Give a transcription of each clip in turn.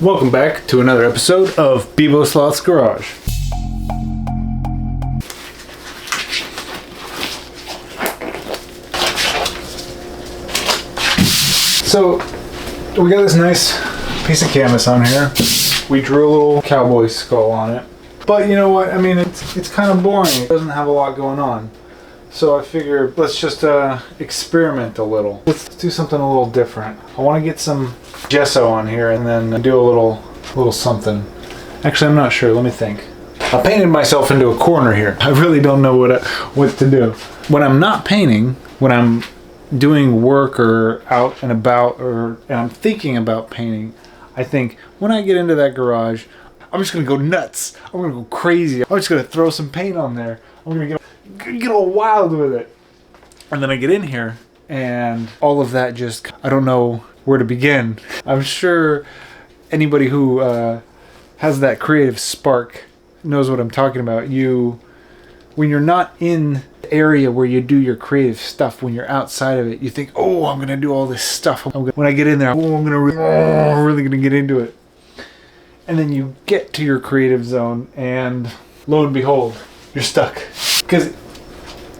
Welcome back to another episode of Beebosloth's Garage. So, we got this nice piece of canvas on here. We drew a little cowboy skull on it. But you know what, I mean, it's kind of boring. It doesn't have a lot going on. So I figured, let's just experiment a little. Let's do something a little different. I want to get some gesso on here and then do a little something. Actually, I'm not sure. Let me think. I painted myself into a corner here. I really don't know what to do. When I'm not painting, when I'm doing work or out and about and I'm thinking about painting, I think when I get into that garage, I'm just going to go nuts. I'm going to go crazy. I'm just going to throw some paint on there. I'm going to get all wild with it. And then I get in here and all of that just, I don't know where to begin. I'm sure anybody who has that creative spark knows what I'm talking about. When you're not in the area where you do your creative stuff, when you're outside of it, you think, oh, I'm going to do all this stuff. When I get in there, I'm really going to get into it. And then you get to your creative zone and lo and behold, you're stuck. Because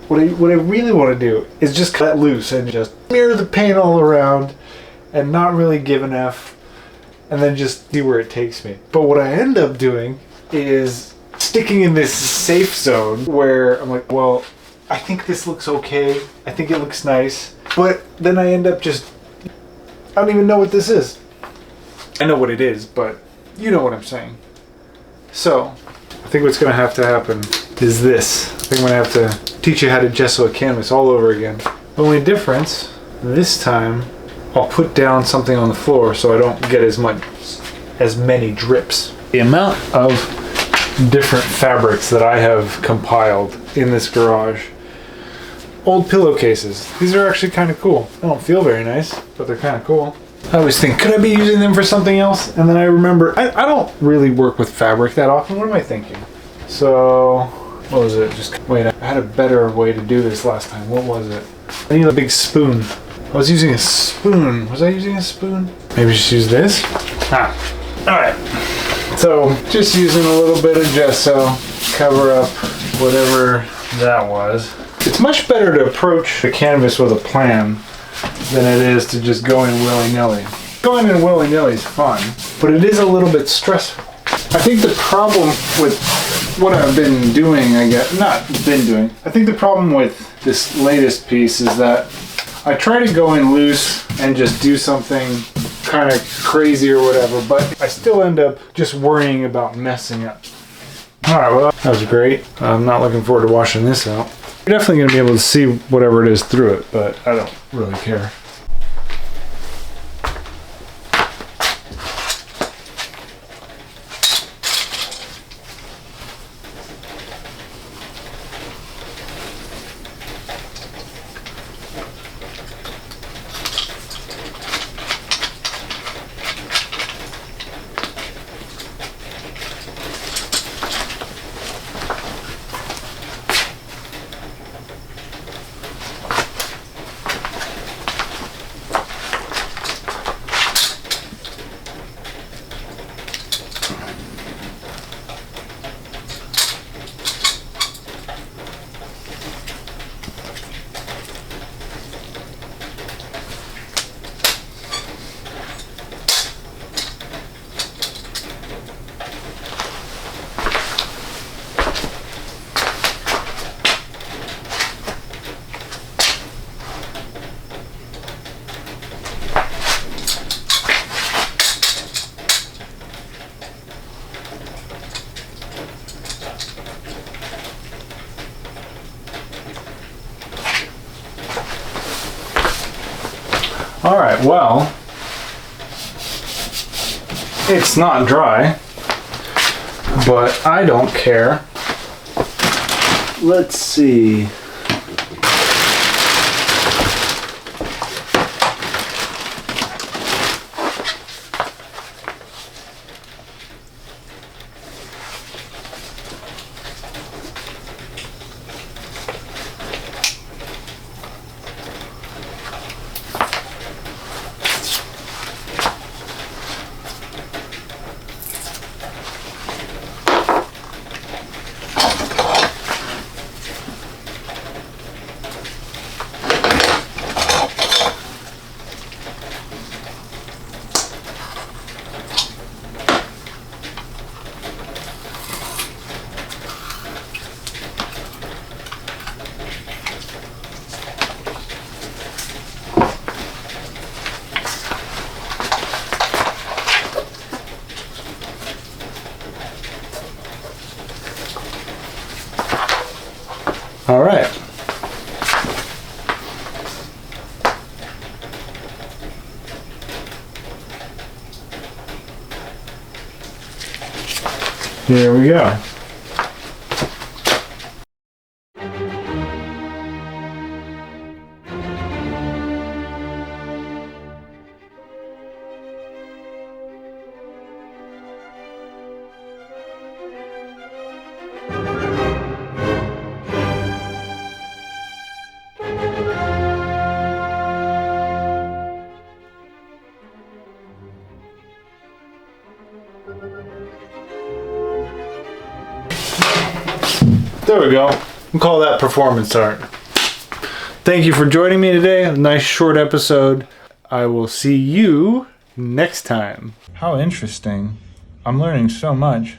what I really want to do is just cut loose and just smear the paint all around and not really give an F and then just see where it takes me. But what I end up doing is sticking in this safe zone where I'm like, well, I think this looks okay. I think it looks nice. But then I end up I don't even know what this is. I know what it is, but you know what I'm saying. So, I think what's going to happen is this. I think I'm going to have to teach you how to gesso a canvas all over again. The only difference, this time, I'll put down something on the floor so I don't get as many drips. The amount of different fabrics that I have compiled in this garage. Old pillowcases. These are actually kind of cool. They don't feel very nice, but they're kind of cool. I always think, could I be using them for something else? And then I remember, I don't really work with fabric that often. What am I thinking? So, what was it? Wait, I had a better way to do this last time. What was it? I need a big spoon. I was using a spoon. Was I using a spoon? Maybe just use this? Alright. So, just using a little bit of gesso, cover up whatever that was. It's much better to approach the canvas with a plan than it is to just go in willy-nilly. Going in willy-nilly is fun, but it is a little bit stressful. I think the problem with what I've been doing, I think the problem with this latest piece is that I try to go in loose and just do something kind of crazy or whatever, but I still end up just worrying about messing up. Alright, well, that was great. I'm not looking forward to washing this out. You're definitely going to be able to see whatever it is through it, but I don't really care. Alright, well, it's not dry, but I don't care. Let's see. All right. Here we go. There we go. We'll call that performance art. Thank you for joining me today. A nice short episode. I will see you next time. How interesting. I'm learning so much.